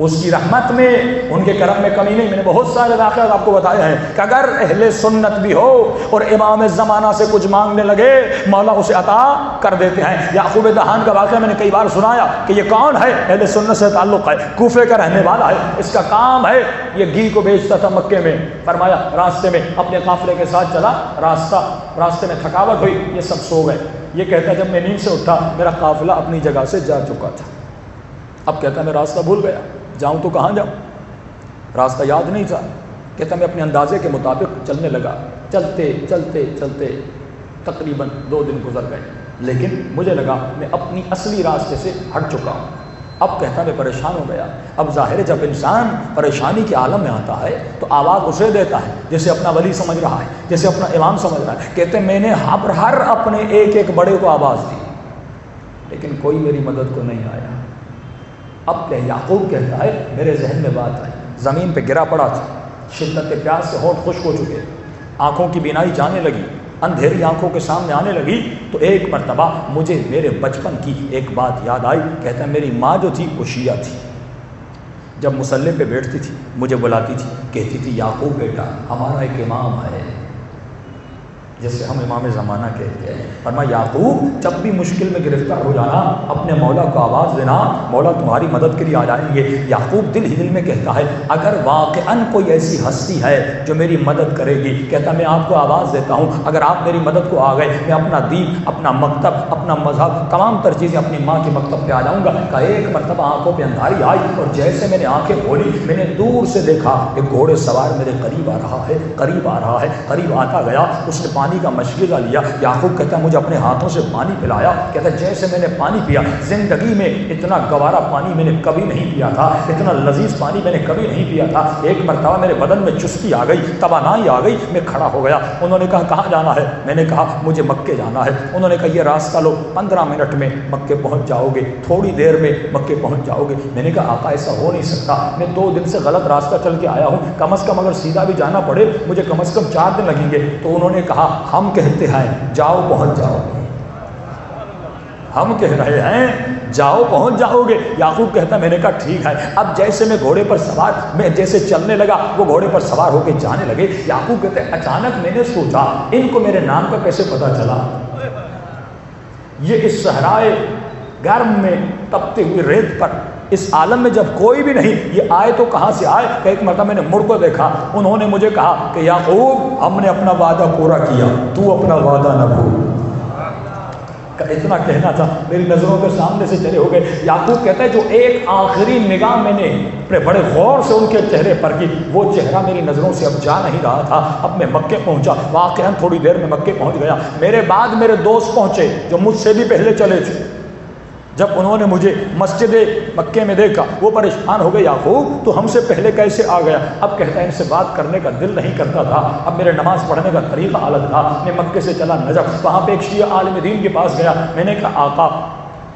اس کی رحمت میں، ان کے کرم میں کمی نہیں۔ میں نے بہت سارے واقعات آپ کو بتایا ہیں کہ اگر اہل سنت بھی ہو اور امام زمانہ سے کچھ مانگنے لگے مولا اسے عطا کر دیتے ہیں۔ یعقوب دہان کا واقعہ میں نے کئی بار سنایا کہ یہ کون ہے، اہل سنت سے تعلق ہے، کوفے کا رہنے والا ہے، اس کا کام ہے یہ گھی کو بیچتا تھا مکے میں۔ فرمایا راستے میں اپنے قافلے کے ساتھ چلا، راستے میں تھکاوٹ ہوئی، یہ سب سو گئے۔ یہ کہتا جب میں نیند سے اٹھا میرا قافلہ اپنی جگہ سے جا چکا تھا، اب کہتا میں راستہ بھول گیا، جاؤں تو کہاں جاؤں، راستہ یاد نہیں تھا۔ کہتا میں اپنے اندازے کے مطابق چلنے لگا، چلتے چلتے چلتے تقریباً 2 دن گزر گئے، لیکن مجھے لگا میں اپنی اصلی راستے سے ہٹ چکا ہوں۔ اب کہتا میں پریشان ہو گیا۔ اب ظاہر ہے جب انسان پریشانی کے عالم میں آتا ہے تو آواز اسے دیتا ہے جیسے اپنا ولی سمجھ رہا ہے، جیسے اپنا امام سمجھ رہا ہے۔ کہتے میں نے ہر اپنے ایک ایک بڑے کو آواز دی، لیکن کوئی میری مدد کو نہیں آیا۔ اب کہ یعقوب کہتا ہے میرے ذہن میں بات آئی، زمین پہ گرا پڑا تھا، شدت پیاس سے ہونٹ خشک ہو چکے، آنکھوں کی بینائی جانے لگی، اندھیری آنکھوں کے سامنے آنے لگی، تو ایک مرتبہ مجھے میرے بچپن کی ایک بات یاد آئی۔ کہتا ہے میری ماں جو تھی وہ شیعہ تھی، جب مصلی پہ بیٹھتی تھی مجھے بلاتی تھی، کہتی تھی یعقوب بیٹا ہمارا ایک امام ہے جسے ہم امام زمانہ کہتے ہیں۔ فرمایا یعقوب جب بھی مشکل میں گرفتار ہو جانا اپنے مولا کو آواز دینا، مولا تمہاری مدد کے لیے آ جائیں گے۔ یعقوب دل ہی دل میں کہتا ہے اگر واقعاً کوئی ایسی ہستی ہے جو میری مدد کرے گی، کہتا میں آپ کو آواز دیتا ہوں، اگر آپ میری مدد کو آ گئے میں اپنا دین، اپنا مکتب، اپنا مذہب، تمام تر چیزیں اپنی ماں کے مکتب پہ آ جاؤں گا۔ کہ ایک مرتبہ آنکھوں پہ اندھاری آئی اور جیسے میں نے آنکھیں کھولی میں نے دور سے دیکھا ایک گھوڑے سوار میرے قریب آ رہا ہے، قریب آ رہا ہے، قریب آتا گیا، اس نے پانی کا مشغلہ لیا۔ یعقوب کہتا ہے مجھے اپنے ہاتھوں سے پانی پلایا، کہتا ہے جیسے میں نے پانی پیا، زندگی میں اتنا گوارا پانی میں نے کبھی نہیں پیا تھا، اتنا لذیذ پانی میں نے کبھی نہیں پیا تھا۔ ایک مرتبہ میرے بدن میں چستی آ گئی، توانائی آ گئی، میں کھڑا ہو گیا۔ انہوں نے کہا کہاں جانا ہے؟ میں نے کہا مجھے مکے جانا ہے۔ انہوں نے کہا یہ راستہ لو، 15 منٹ میں مکے پہنچ جاؤ گے، تھوڑی دیر میں مکے پہنچ جاؤ گے۔ میں نے کہا آقا ایسا ہو نہیں سکتا، میں 2 دن سے غلط راستہ چل کے آیا ہوں، کم از کم اگر سیدھا بھی جانا پڑے مجھے کم از کم 4 دن لگیں گے۔ تو انہوں نے کہا ہم کہتے ہیں جاؤ پہنچ جاؤ گے، ہم کہہ رہے ہیں جاؤ پہنچ جاؤ گے۔ یعقوب کہتا میں نے کہا ٹھیک ہے۔ اب جیسے میں گھوڑے پر سوار، میں جیسے چلنے لگا وہ گھوڑے پر سوار ہو کے جانے لگے۔ یعقوب کہتے ہیں اچانک میں نے سوچا ان کو میرے نام کا کیسے پتا چلا؟ یہ اس صحرائے گرم میں تپتے ہوئے ریت پر اس عالم میں جب کوئی بھی نہیں، یہ آئے تو کہاں سے آئے؟ کہ ایک مرتبہ میں نے مڑ کو دیکھا، انہوں نے مجھے کہا کہ یعقوب ہم نے اپنا وعدہ پورا کیا، تو اپنا وعدہ نہ بھول۔ اتنا کہنا تھا، میری نظروں کے سامنے سے چلے ہو گئے۔ یعقوب کہتا ہے جو ایک آخری نگاہ میں نے اپنے بڑے غور سے ان کے چہرے پر کی، وہ چہرہ میری نظروں سے اب جا نہیں رہا تھا۔ اب میں مکے پہنچا، واقعاً تھوڑی دیر میں مکے پہنچ گیا۔ میرے بعد میرے دوست پہنچے جو مجھ سے بھی پہلے چلے تھے۔ جب انہوں نے مجھے مسجد مکے میں دیکھا وہ پریشان ہو گئے، یعقوب تو ہم سے پہلے کیسے آ گیا؟ اب کہتا ہے ان سے بات کرنے کا دل نہیں کرتا تھا، اب میرے نماز پڑھنے کا طریقہ الگ تھا۔ میں مکے سے چلا نجف، وہاں پہ ایک شیعہ عالم دین کے پاس گیا۔ میں نے کہا آقا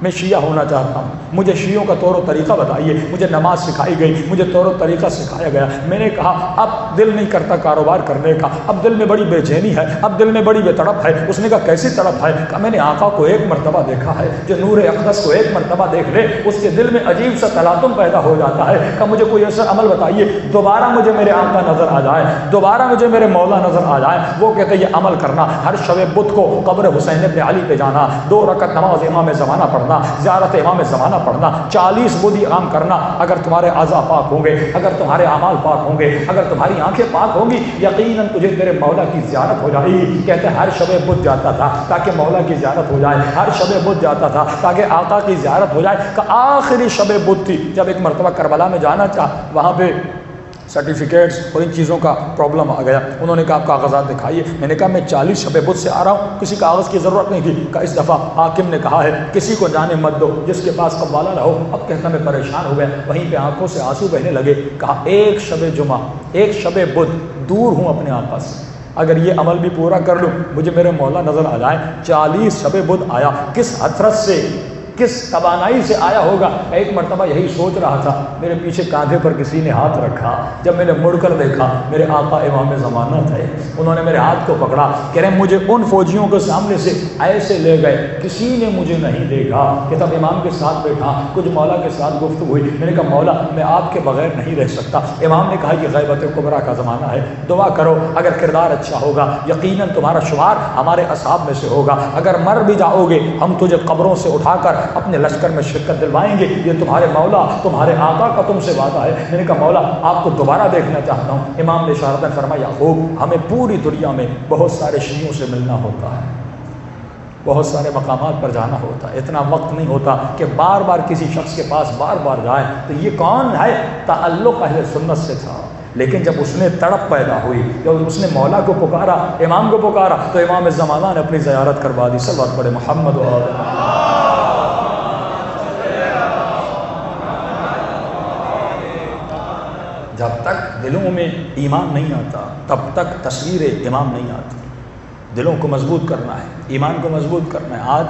میں شیعہ ہونا چاہتا ہوں، مجھے شیعوں کا طور و طریقہ بتائیے۔ مجھے نماز سکھائی گئی، مجھے طور و طریقہ سکھایا گیا۔ میں نے کہا اب دل نہیں کرتا کاروبار کرنے کا، اب دل میں بڑی بے چینی ہے، اب دل میں بڑی بے تڑپ ہے۔ اس نے کہا کیسی تڑپ ہے؟ کہا میں نے آقا کو ایک مرتبہ دیکھا ہے، جو نور اقدس کو ایک مرتبہ دیکھ لے اس کے دل میں عجیب سا تلاطم پیدا ہو جاتا ہے۔ کہا مجھے کوئی ایسا عمل بتائیے دوبارہ مجھے میرے آقا نظر آ جائے، دوبارہ مجھے میرے مولا نظر آ جائے۔ وہ کہتے یہ عمل کرنا، ہر شب بدھ کو قبر حسین ابن علی پہ جانا، 2 رکعت نماز امام زمانہ پڑھنا، زیارت امام زمانہ پڑھنا، 40 بدھ عام کرنا۔ اگر تمہارے اعضاء پاک ہوں گے، اگر تمہارے اعمال پاک ہوں گے، اگر تمہاری آنکھیں پاک ہوں گی، یقیناً تجھے تیرے مولا کی زیارت ہو جائے گی۔ کہتے ہیں ہر شب بدھ جاتا تھا تاکہ مولا کی زیارت ہو جائے، ہر شب بدھ جاتا تھا تاکہ آقا کی زیارت ہو جائے۔ کہ آخری شب بدھ تھی جب ایک مرتبہ کربلا میں جانا چاہا، وہاں پہ سرٹیفکیٹس اور ان چیزوں کا پرابلم آ گیا۔ انہوں نے کہا آپ کاغذات دکھائیے۔ میں نے کہا میں 40 شب بدھ سے آ رہا ہوں، کسی کاغذ کی ضرورت نہیں تھی۔ کہ اس دفعہ حاکم نے کہا ہے کسی کو جانے مت دو، جس کے پاس قوالہ نہ ہو۔ اب کہتا میں پریشان ہو گیا، وہیں پہ آنکھوں سے آنسو بہنے لگے۔ کہا ایک شب جمعہ، ایک شب بدھ دور ہوں اپنے آقا سے، اگر یہ عمل بھی پورا کر لوں مجھے میرے مولا نظر آ جائے۔ 40 شب بدھ آیا، کس حسرت سے کس توانائی سے آیا ہوگا۔ ایک مرتبہ یہی سوچ رہا تھا، میرے پیچھے کاندھے پر کسی نے ہاتھ رکھا، جب میں نے مڑ کر دیکھا میرے آقا امام زمانہ تھے، انہوں نے میرے ہاتھ کو پکڑا، کہہ رہے مجھے ان فوجیوں کے سامنے سے ایسے لے گئے، کسی نے مجھے نہیں دیکھا کہ تب امام کے ساتھ بیٹھا، کچھ مولا کے ساتھ گفتگو ہوئی، میں نے کہا مولا میں آپ کے بغیر نہیں رہ سکتا۔ امام نے کہا کہ غیبت کبریٰ کا زمانہ ہے، دعا کرو، اگر کردار اچھا ہوگا یقیناً تمہارا شمار ہمارے اصحاب میں سے ہوگا، اگر مر بھی جاؤ گے ہم تجھے قبروں سے اٹھا کر اپنے لشکر میں شرکت دلوائیں گے، یہ تمہارے مولا تمہارے آقا کا تم سے وعدہ ہے۔ میں نے کہا مولا آپ کو دوبارہ دیکھنا چاہتا ہوں۔ امام نے اشارتاً فرمایا یعقوب ہمیں پوری دنیا میں بہت سارے شیعوں سے ملنا ہوتا ہے، بہت سارے مقامات پر جانا ہوتا ہے، اتنا وقت نہیں ہوتا کہ بار بار کسی شخص کے پاس بار بار جائیں۔ تو یہ کون ہے؟ تعلق اہل سنت سے تھا، لیکن جب اس نے تڑپ پیدا ہوئی، جب اس نے مولا کو پکارا، امام کو پکارا، تو امام زمانہ نے اپنی زیارت کروا دی۔ صلوات پڑھے محمد و جب تک دلوں میں ایمان نہیں آتا تب تک تصویر امام نہیں آتی۔ دلوں کو مضبوط کرنا ہے، ایمان کو مضبوط کرنا ہے۔ آج